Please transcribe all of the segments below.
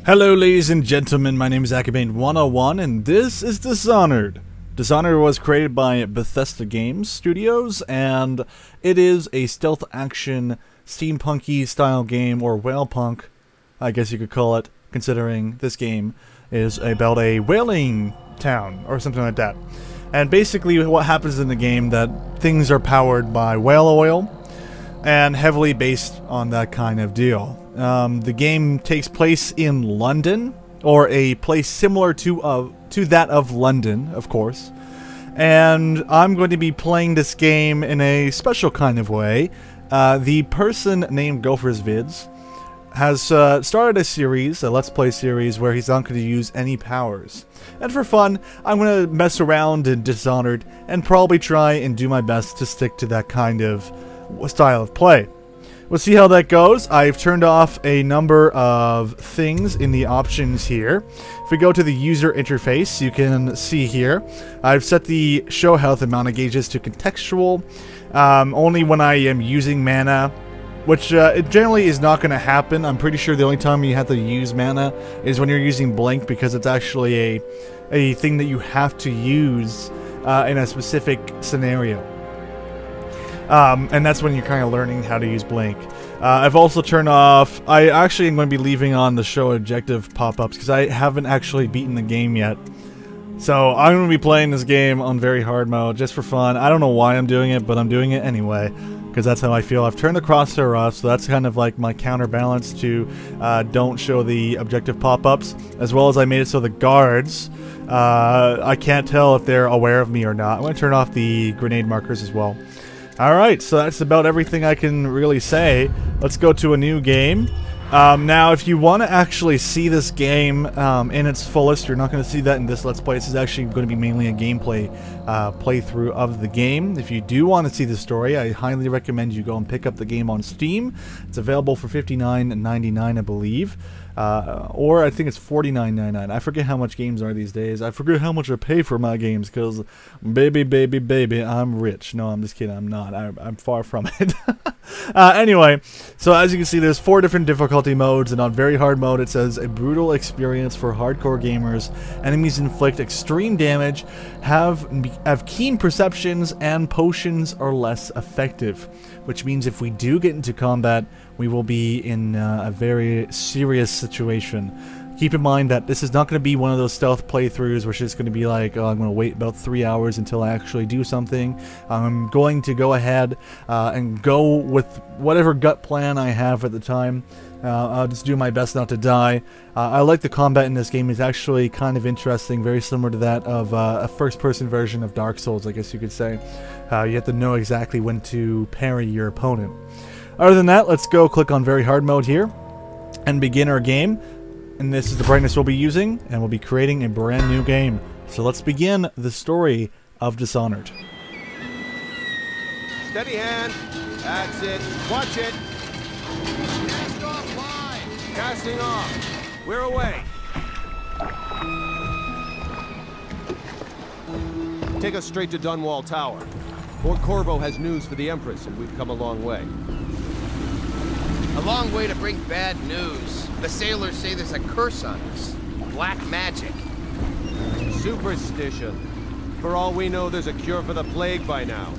Hello ladies and gentlemen, my name is Akabane101 and this is Dishonored. Dishonored was created by Bethesda Games Studios and it is a stealth action steampunky style game, or whalepunk I guess you could call it, considering this game is about a whaling town or something like that. And basically what happens in the game, that things are powered by whale oil and heavily based on that kind of deal. The game takes place in London, or a place similar to that of London, of course. And I'm going to be playing this game in a special kind of way. The person named GophersVids has started a series, a Let's Play series, where he's not going to use any powers. And for fun, I'm going to mess around in Dishonored and probably try and do my best to stick to that kind of style of play. We'll see how that goes. I've turned off a number of things in the options here. If we go to the user interface, you can see here, I've set the show health and mana gauges to contextual, only when I am using mana, which it generally is not going to happen. I'm pretty sure the only time you have to use mana is when you're using blink, because it's actually a thing that you have to use in a specific scenario. And that's when you're kind of learning how to use blink. I've also turned off, I actually am going to be leaving on the show objective pop-ups because I haven't actually beaten the game yet. So I'm going to be playing this game on very hard mode just for fun. I don't know why I'm doing it, but I'm doing it anyway because that's how I feel. I've turned the crosshair off, so that's kind of like my counterbalance to don't show the objective pop-ups, as well as I made it so the guards, I can't tell if they're aware of me or not. I'm going to turn off the grenade markers as well. Alright, so that's about everything I can really say. Let's go to a new game. Now, if you want to actually see this game in its fullest, you're not going to see that in this Let's Play. This is actually going to be mainly a gameplay playthrough of the game. If you do want to see the story, I highly recommend you go and pick up the game on Steam. It's available for $59.99, I believe. Or I think it's $49.99. I forget how much games are these days. I forget how much I pay for my games, because baby, I'm rich. No, I'm just kidding. I'm not. I'm far from it. Anyway, so as you can see, there's 4 different difficulty modes, and on very hard mode it says a brutal experience for hardcore gamers. Enemies inflict extreme damage, have keen perceptions, and potions are less effective. Which means if we do get into combat, we will be in a very serious situation. Keep in mind that this is not going to be one of those stealth playthroughs where it's just going to be like, oh, I'm going to wait about 3 hours until I actually do something. I'm going to go ahead and go with whatever gut plan I have at the time. I'll just do my best not to die. I like the combat in this game. It's actually kind of interesting, very similar to that of a first-person version of Dark Souls, I guess you could say. You have to know exactly when to parry your opponent. Other than that, let's go click on very hard mode here and begin our game. And this is the brightness we'll be using, and we'll be creating a brand new game. So let's begin the story of Dishonored. Steady hand. That's it. Watch it. Cast off line. Casting off. We're away. Take us straight to Dunwall Tower. Fort Corvo has news for the Empress, and we've come a long way. A long way to bring bad news. The sailors say there's a curse on us. Black magic. Superstition. For all we know, there's a cure for the plague by now.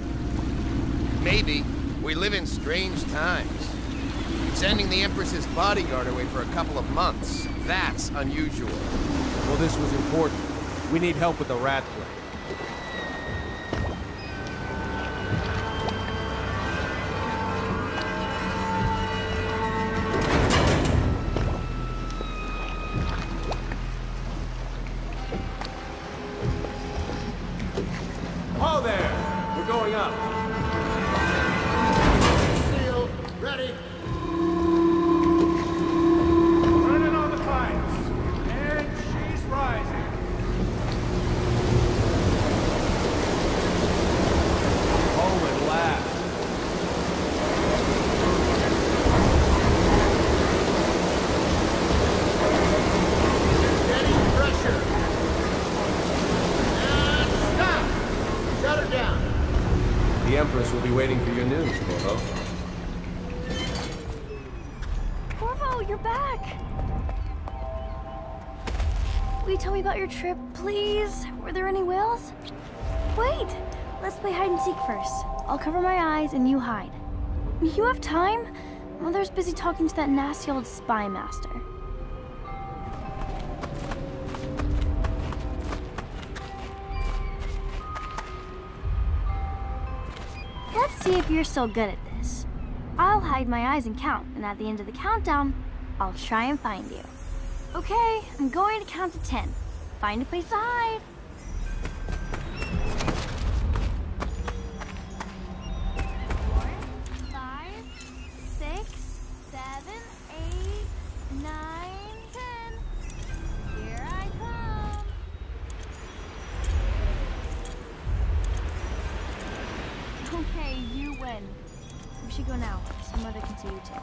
Maybe. We live in strange times. Sending the Empress's bodyguard away for a couple of months. That's unusual. Well, this was important. We need help with the rat plague. Oh, there! We're going up. Seal, ready. Running on the pipes. And she's rising. Oh, at last. Getting pressure. And stop! Shut her down. The Empress will be waiting for your news, Corvo. Corvo, you're back! Will you tell me about your trip, please? Were there any whales? Wait! Let's play hide and seek first. I'll cover my eyes and you hide. You have time? Mother's busy talking to that nasty old spy master. Let's see if you're still good at this. I'll hide my eyes and count, and at the end of the countdown, I'll try and find you. Okay, I'm going to count to 10. Find a place to hide. 4, 5, 6, 7, 8, 9, 10. Here I come. Okay, you win. We should go now, so Mother can see you too.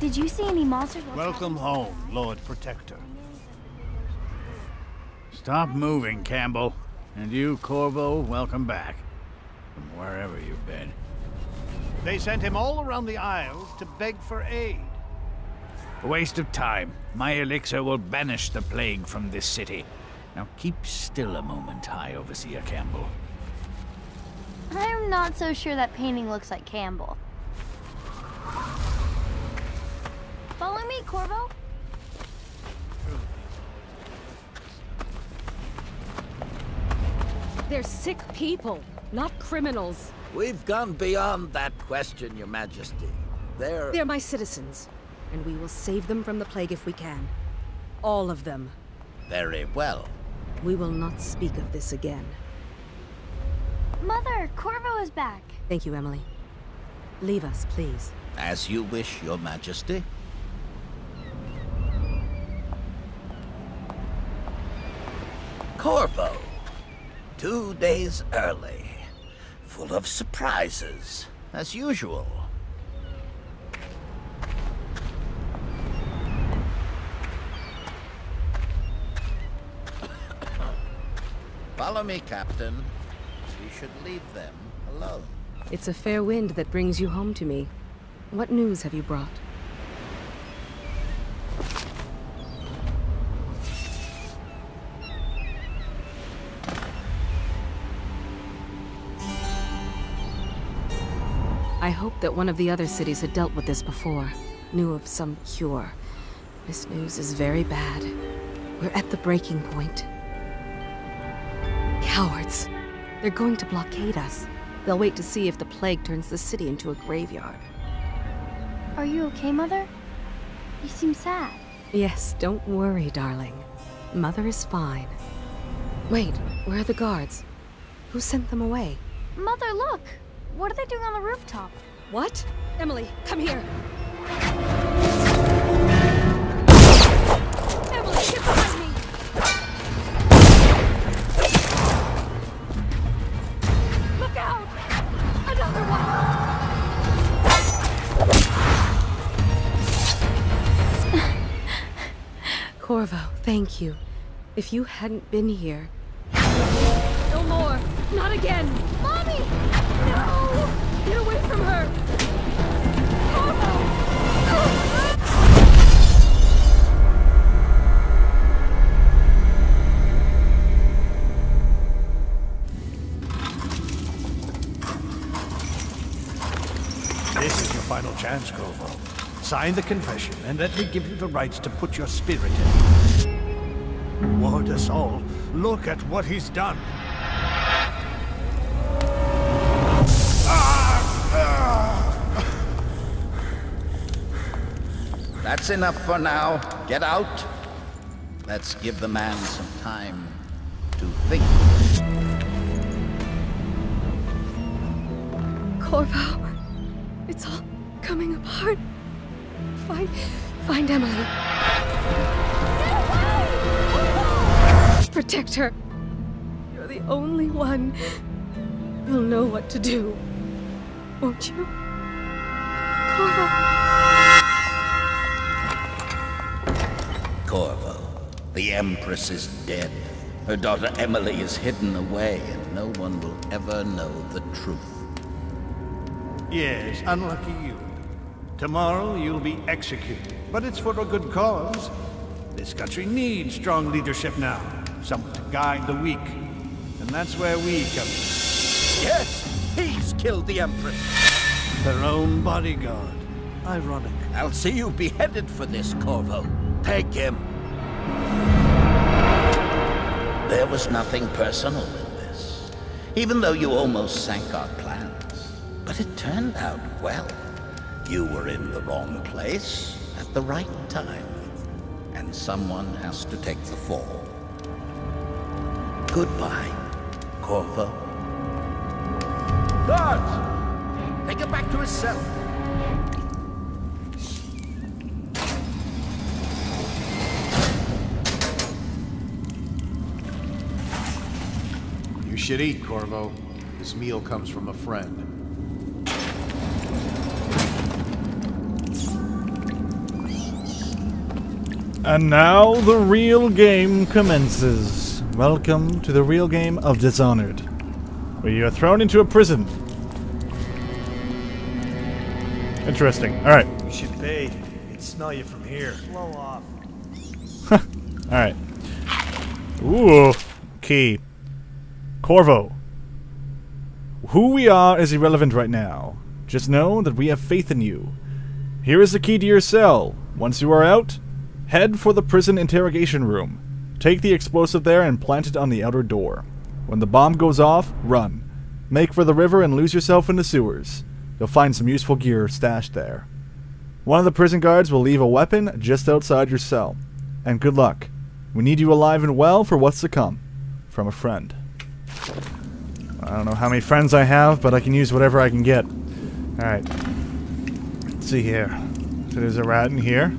Did you see any monsters? Welcome home, Lord Protector. Stop moving, Campbell. And you, Corvo, welcome back. From wherever you've been. They sent him all around the Isles to beg for aid. A waste of time. My elixir will banish the plague from this city. Now keep still a moment, High Overseer Campbell. I'm not so sure that painting looks like Campbell. Follow me, Corvo. They're sick people, not criminals. We've gone beyond that question, Your Majesty. They're my citizens, and we will save them from the plague if we can. All of them. Very well. We will not speak of this again. Mother, Corvo is back. Thank you, Emily. Leave us, please. As you wish, Your Majesty. Corvo. 2 days early. Full of surprises, as usual. Follow me, Captain. We should leave them alone. It's a fair wind that brings you home to me. What news have you brought? I hoped that one of the other cities had dealt with this before, knew of some cure. This news is very bad. We're at the breaking point. Cowards! They're going to blockade us. They'll wait to see if the plague turns the city into a graveyard. Are you okay, Mother? You seem sad. Yes, don't worry, darling. Mother is fine. Wait, where are the guards? Who sent them away? Mother, look! What are they doing on the rooftop? What? Emily, come here! Emily, get behind me! Look out! Another one! Corvo, thank you. If you hadn't been here... No more! Not again! Mommy! No! Get away from her! Corvo! This is your final chance, Corvo. Sign the confession, and let me give you the rights to put your spirit in. Ward us all. Look at what he's done. That's enough for now. Get out. Let's give the man some time to think. Corvo, it's all coming apart. Find Emily. Protect her. You're the only one who'll know what to do. Won't you? Corvo. Corvo, the Empress is dead. Her daughter Emily is hidden away, and no one will ever know the truth. Yes, unlucky you. Tomorrow you'll be executed, but it's for a good cause. This country needs strong leadership now, someone to guide the weak. And that's where we come in. Yes, he's killed the Empress. Their own bodyguard. Ironic. I'll see you beheaded for this, Corvo. Take him. There was nothing personal in this, even though you almost sank our plans. But it turned out well. You were in the wrong place at the right time, and someone has to take the fall. Goodbye, Corvo. Guards! Take him back to his cell. You should eat, Corvo. This meal comes from a friend. And now the real game commences. Welcome to the real game of Dishonored, where you are thrown into a prison. Interesting. Alright. You should bathe. I can smell you from here. Blow off. Alright. Ooh. Key. Corvo. Who we are is irrelevant right now. Just know that we have faith in you. Here is the key to your cell. Once you are out, head for the prison interrogation room. Take the explosive there and plant it on the outer door. When the bomb goes off, run. Make for the river and lose yourself in the sewers. You'll find some useful gear stashed there. One of the prison guards will leave a weapon just outside your cell. And good luck. We need you alive and well for what's to come. From a friend. I don't know how many friends I have, but I can use whatever I can get. Alright. Let's see here. So there's a rat in here.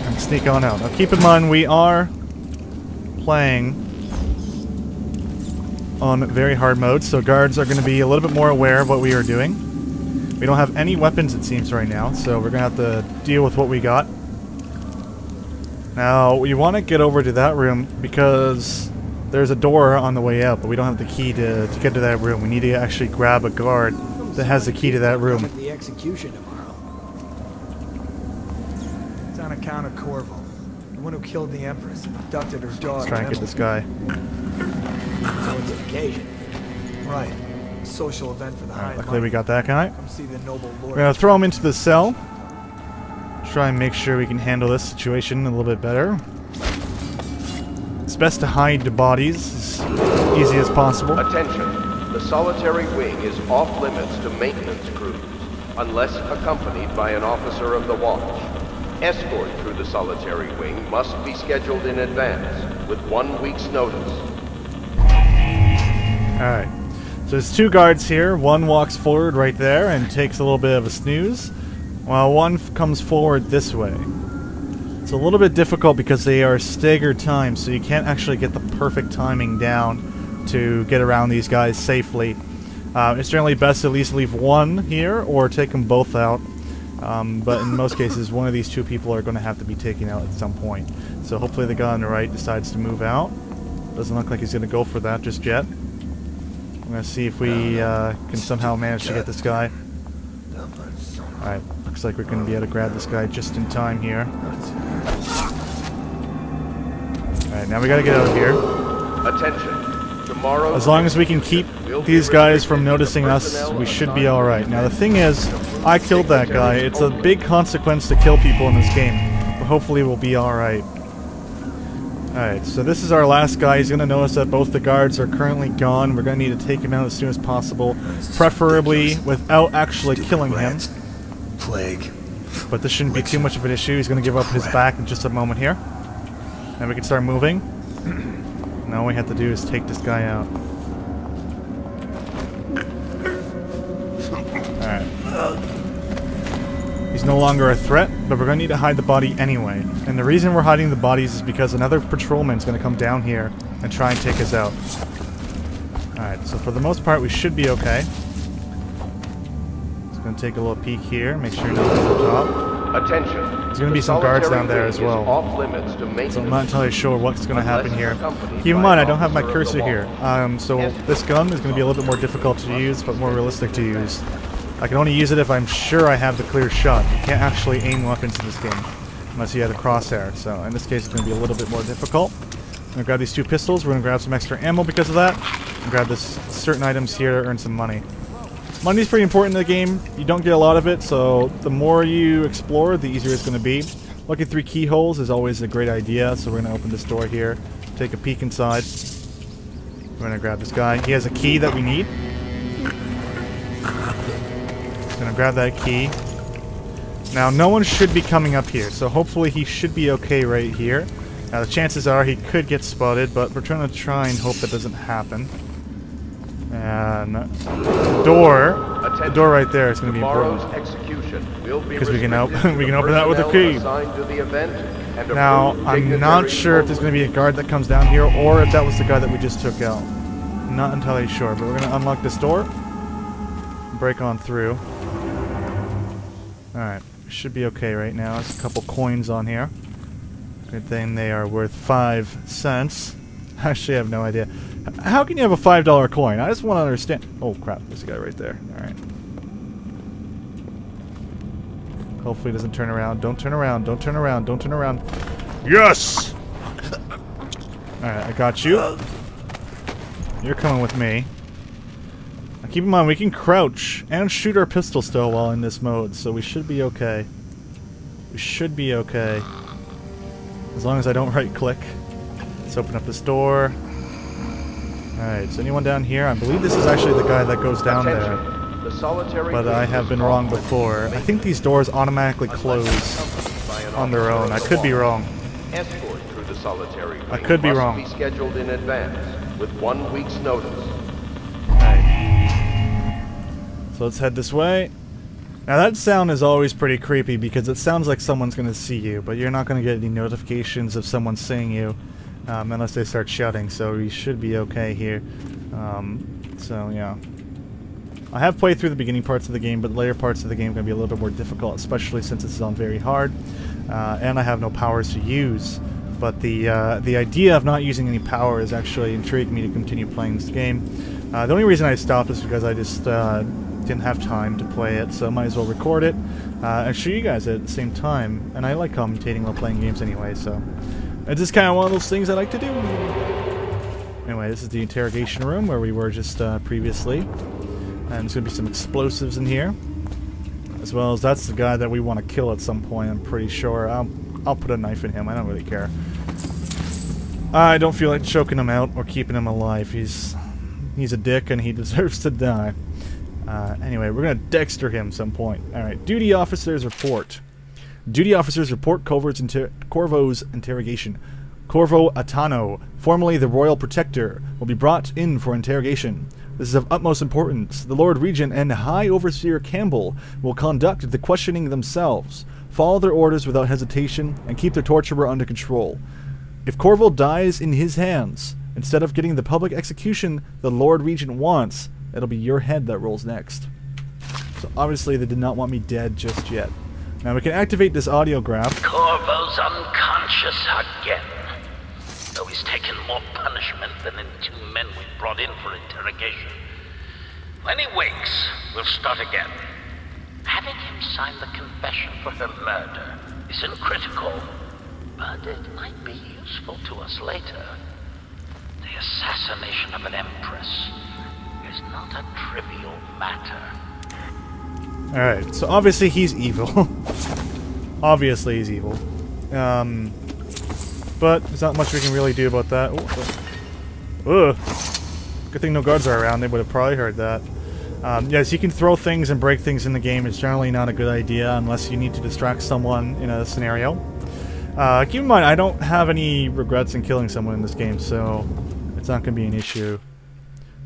And sneak on out. Now keep in mind we are playing on very hard mode, so guards are going to be a little bit more aware of what we are doing. We don't have any weapons, it seems, right now, so we're going to have to deal with what we got. Now, we want to get over to that room because there's a door on the way out, but we don't have the key to get to that room. We need to actually grab a guard that has the key to that room. The execution tomorrow. It's on account of Corvo, the one who killed the Empress and abducted her daughter. Let's try and get this guy. So it's an occasion. Right. A social event for the high. Luckily we got that guy. Come see the noble lord. We're going to throw him into the cell. Try and make sure we can handle this situation a little bit better. It's best to hide the bodies as easy as possible. Attention. The solitary wing is off limits to maintenance crews, unless accompanied by an officer of the watch. Escort through the solitary wing must be scheduled in advance, with 1 week's notice. Alright. So there's two guards here. One walks forward right there and takes a little bit of a snooze, while one comes forward this way. It's a little bit difficult because they are staggered times, so you can't actually get the perfect timing down to get around these guys safely. It's generally best to at least leave one here or take them both out. But in most cases, one of these two people are going to have to be taken out at some point. So hopefully the guy on the right decides to move out. Doesn't look like he's going to go for that just yet. I'm going to see if we can somehow manage to get this guy. Alright, looks like we're going to be able to grab this guy just in time here. Alright, now we got to get out of here. Attention. Tomorrow. As long as we can keep these guys from noticing us, we should be alright. Now the thing is, I killed that guy. It's a big consequence to kill people in this game. But hopefully we'll be alright. Alright, so this is our last guy. He's going to notice that both the guards are currently gone. We're going to need to take him out as soon as possible. Preferably without actually killing him. Plague. But this shouldn't be too much of an issue. He's going to give up his back in just a moment here. Then we can start moving. Now all we have to do is take this guy out. Alright. He's no longer a threat, but we're going to need to hide the body anyway. And the reason we're hiding the bodies is because another patrolman is going to come down here and try and take us out. Alright, so for the most part we should be okay. Just going to take a little peek here, make sure nothing's on top. Attention. There's going to be some guards down there as well. Off limits to maintenance. So I'm not entirely sure what's going to happen here. Keep in mind, I don't have my cursor here. So this gun is going to be a little bit more difficult to use, but more realistic to use. I can only use it if I'm sure I have the clear shot. You can't actually aim weapons in this game unless you have the crosshair. So in this case, it's going to be a little bit more difficult. I'm going to grab these 2 pistols. We're going to grab some extra ammo because of that. And grab this certain items here to earn some money. Money's pretty important in the game. You don't get a lot of it, so the more you explore, the easier it's going to be. Looking 3 keyholes is always a great idea, so we're going to open this door here, take a peek inside. We're going to grab this guy. He has a key that we need. Going to grab that key. Now, no one should be coming up here, so hopefully he should be okay right here. Now, the chances are he could get spotted, but we're trying and hope that doesn't happen. And the door right there is going to be important because we can open that with a key. Now I'm not sure if there's going to be a guard that comes down here or if that was the guy that we just took out. I'm not entirely sure, but we're going to unlock this door, break on through. All right, should be okay right now. There's a couple coins on here. Good thing they are worth 5 cents. Actually, I have no idea. How can you have a $5 coin? I just want to understand. Oh crap, there's a guy right there. Alright. Hopefully he doesn't turn around. Don't turn around. Don't turn around. Don't turn around. Yes! Alright, I got you. You're coming with me. Now keep in mind, we can crouch and shoot our pistol still while in this mode, so we should be okay. We should be okay. As long as I don't right-click. Let's open up this door. Alright, is anyone down here? I believe this is actually the guy that goes down there. But I have been wrong before. I think these doors automatically close on their own. I could be wrong. I could be wrong. Scheduled in advance with 1 week's notice. Alright. So let's head this way. Now that sound is always pretty creepy because it sounds like someone's going to see you, but you're not going to get any notifications of someone seeing you. Unless they start shouting, so we should be okay here. So yeah. I have played through the beginning parts of the game, but later parts of the game are going to be a little bit more difficult, especially since it's on very hard. And I have no powers to use. But the idea of not using any power is actually intrigued me to continue playing this game. The only reason I stopped is because I just didn't have time to play it, so I might as well record it and show you guys at the same time. And I like commentating while playing games anyway, so it's just kind of one of those things I like to do. Anyway, this is the interrogation room where we were just previously. And there's going to be some explosives in here. As well as that's the guy that we want to kill at some point, I'm pretty sure. I'll put a knife in him, I don't really care. I don't feel like choking him out or keeping him alive. He's a dick and he deserves to die. Anyway, we're going to Dexter him at some point. Alright, duty officers report. Duty officers report Corvo's interrogation. Corvo Atano, formerly the Royal Protector, will be brought in for interrogation. This is of utmost importance. The Lord Regent and High Overseer Campbell will conduct the questioning themselves, follow their orders without hesitation, and keep their torturer under control. If Corvo dies in his hands, instead of getting the public execution the Lord Regent wants, it'll be your head that rolls next. So obviously they did not want me dead just yet. Now we can activate this audio graph. Corvo's unconscious again. Though he's taken more punishment than the 2 men we brought in for interrogation. When he wakes, we'll start again. Having him sign the confession for her murder isn't critical, but it might be useful to us later. The assassination of an Empress is not a trivial matter. Alright, so obviously he's evil. Obviously he's evil. But there's not much we can really do about that. Ugh. Good thing no guards are around, they would have probably heard that. Yes, you can throw things and break things in the game. It's generally not a good idea unless you need to distract someone in a scenario. Keep in mind, I don't have any regrets in killing someone in this game, so it's not going to be an issue.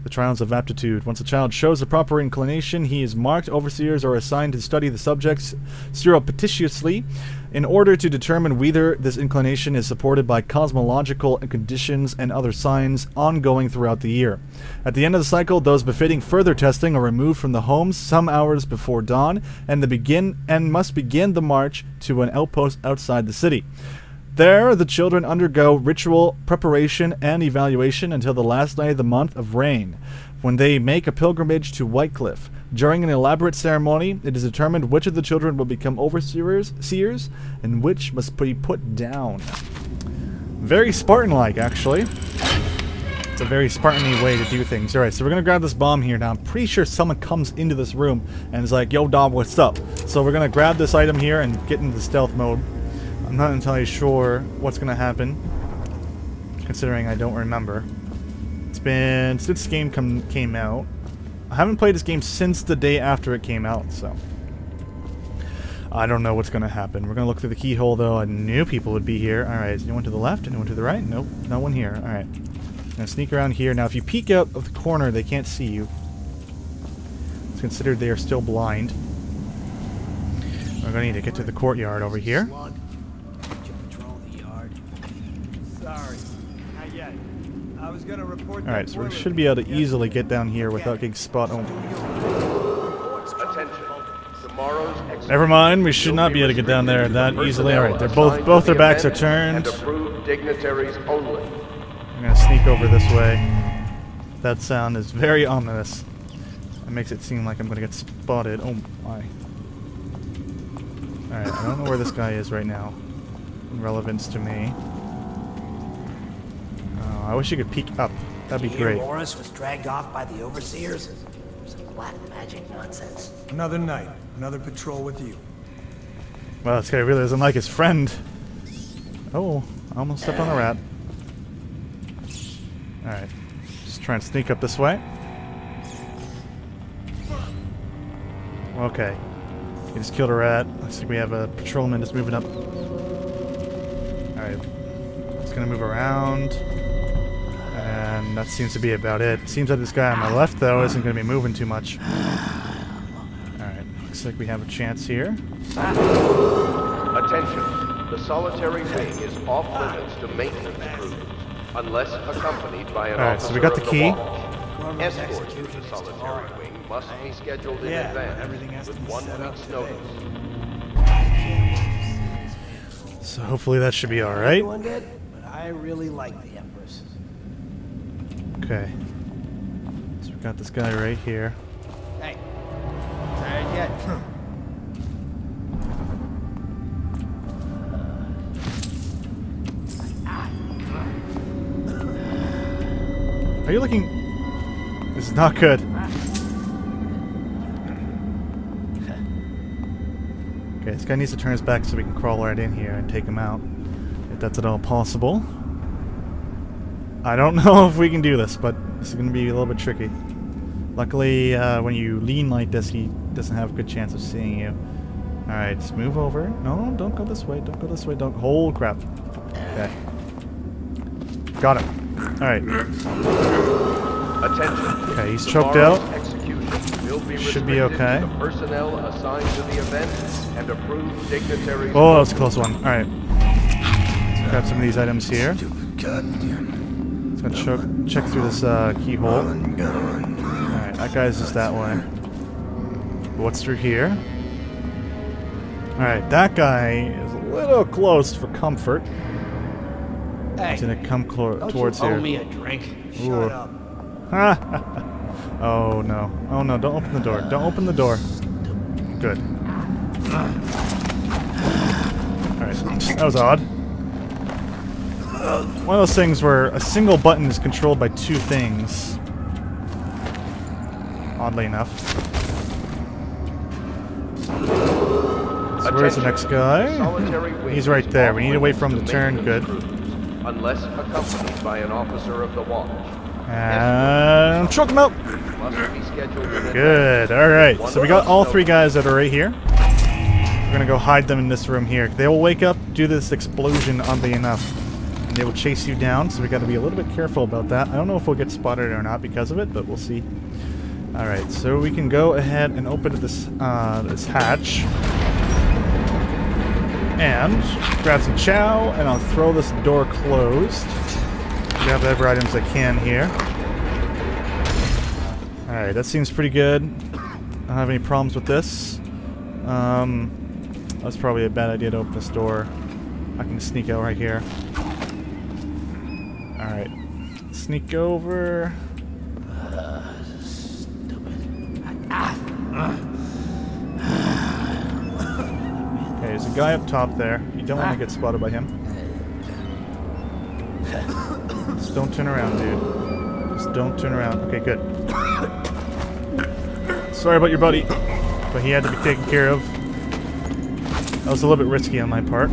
The trials of aptitude. Once a child shows the proper inclination, he is marked. Overseers are assigned to study the subjects surreptitiously in order to determine whether this inclination is supported by cosmological conditions and other signs ongoing throughout the year. At the end of the cycle, those befitting further testing are removed from the homes some hours before dawn and must begin the march to an outpost outside the city. There, the children undergo ritual preparation and evaluation until the last night of the month of rain, when they make a pilgrimage to Whitecliff. During an elaborate ceremony, it is determined which of the children will become overseers and which must be put down. Very Spartan-like, actually. It's a very Spartan-y way to do things. Alright, so we're going to grab this bomb here. Now, I'm pretty sure someone comes into this room and is like, yo, dog, what's up? So we're going to grab this item here and get into the stealth mode. I'm not entirely sure what's going to happen, considering I don't remember. It's been since this game came out. I haven't played this game since the day after it came out, so I don't know what's going to happen. We're going to look through the keyhole, though. I knew people would be here. Alright, is anyone to the left? Anyone to the right? Nope, no one here. Alright. I'm going to sneak around here. Now, if you peek out of the corner, they can't see you. It's considered they are still blind. We're going to need to get to the courtyard over here. Alright, so we should be able to easily get down here without getting spotted. Never mind, we should not be able to get down there that easily. Alright, they're both their backs are turned. I'm gonna sneak over this way. That sound is very ominous. It makes it seem like I'm gonna get spotted. Oh my. Alright, I don't know where this guy is right now. In relevance to me. I wish you could peek up. That'd be great. Morris was dragged off by the overseers. Some black magic nonsense. Another night, another patrol with you. Well, this guy really doesn't like his friend. Oh, I almost stepped on a rat. Alright. Just try and sneak up this way. Okay. He just killed a rat. Looks like we have a patrolman just moving up. Alright. It's gonna move around. And that seems to be about it. It seems like this guy on my left, though, isn't going to be moving too much. Alright, looks like we have a chance here. Attention. The solitary wing is off limits to maintenance crews, unless accompanied by an officer so we got the key. Escort to the solitary wing must be scheduled in advance with 1 week's notice. So hopefully that should be alright. But I really like the Empress. Okay. So we got this guy right here. Hey, tired yet? Are you looking? This is not good. Okay, this guy needs to turn his back so we can crawl right in here and take him out. If that's at all possible. I don't know if we can do this, but this is going to be a little bit tricky. Luckily, when you lean like this, he doesn't have a good chance of seeing you. Alright, just move over. No, don't go this way. Don't go this way. Don't. Holy crap. Okay. Got him. Alright. Attention. Okay, he's choked out. Be should be okay. The personnel assigned to the event and approved dignitaries. Oh, that was a close one. Alright. Let's grab some of these items here. Let's go check through this keyhole. Alright, that guy's just that way. What's through here? Alright, that guy is a little close for comfort. Hey, he's gonna come towards you owe here. me a drink. Shut up. Oh no. Oh no, don't open the door. Don't open the door. Good. Alright, that was odd. One of those things where a single button is controlled by two things. Oddly enough. So where's the next guy? He's right there. We need to wait for him to turn. Good. Unless accompanied by an officer of the watch. And choke him out. Good. Alright. So we got all three guys that are right here. We're gonna go hide them in this room here. They will wake up due to this explosion, oddly enough. and they will chase you down, so we got to be a little bit careful about that. I don't know if we'll get spotted or not because of it, but we'll see. Alright, so we can go ahead and open this, this hatch. And grab some chow, and I'll throw this door closed. Grab whatever items I can here. Alright, that seems pretty good. I don't have any problems with this. That's probably a bad idea to open this door. I can sneak out right here. Alright. Sneak over. Okay, there's a guy up top there. You don't want to get spotted by him. Just don't turn around, dude. Just don't turn around. Okay, good. Sorry about your buddy, but he had to be taken care of. That was a little bit risky on my part.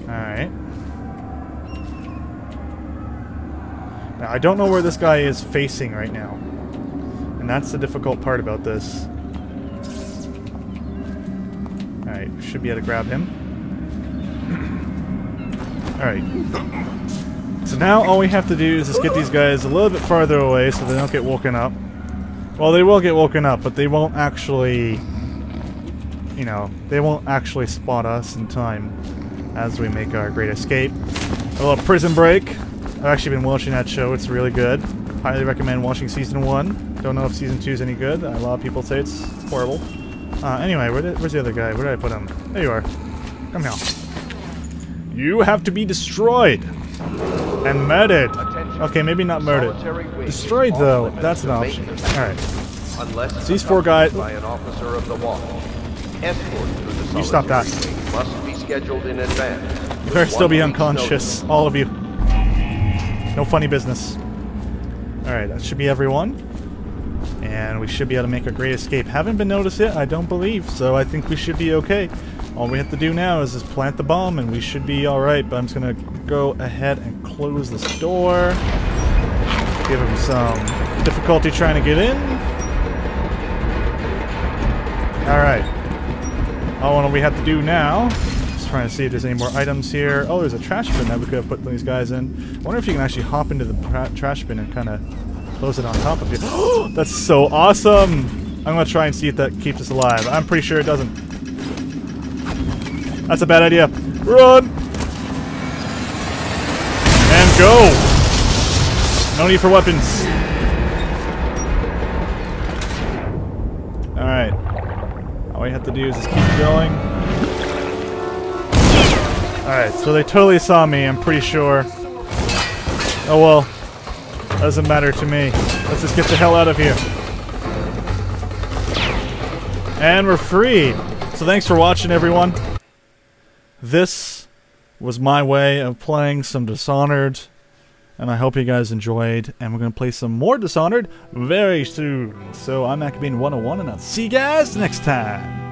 Alright. Now, I don't know where this guy is facing right now. And that's the difficult part about this. Alright, should be able to grab him. Alright. So now all we have to do is just get these guys a little bit farther away so they don't get woken up. Well, they will get woken up, but they won't actually... You know, they won't actually spot us in time as we make our great escape. A little Prison Break. I've actually been watching that show. It's really good. Highly recommend watching Season 1. Don't know if Season 2 is any good. A lot of people say it's horrible. Anyway, where's the other guy? Where did I put him? There you are. Come here. You have to be destroyed. And murdered. Okay, maybe not murdered. Destroyed, though. That's an option. Alright. So these four guys... You stop that. You better still be unconscious. All of you. No funny business. Alright, that should be everyone. And we should be able to make a great escape. Haven't been noticed yet, I don't believe, so I think we should be okay. All we have to do now is just plant the bomb and we should be alright, but I'm just gonna go ahead and close this door. Give him some difficulty trying to get in. Alright. All we have to do now, just trying to see if there's any more items here. Oh, there's a trash bin that we could have put these guys in. I wonder if you can actually hop into the trash bin and kind of close it on top of you. That's so awesome! I'm gonna try and see if that keeps us alive. I'm pretty sure it doesn't. That's a bad idea. Run! And go! No need for weapons. Alright. All we have to do is just keep going. Alright, so they totally saw me, I'm pretty sure. Oh well. Doesn't matter to me. Let's just get the hell out of here. And we're freed. So thanks for watching, everyone. This was my way of playing some Dishonored, and I hope you guys enjoyed, and we're going to play some more Dishonored very soon. So I'm Acabane101, and I'll see you guys next time.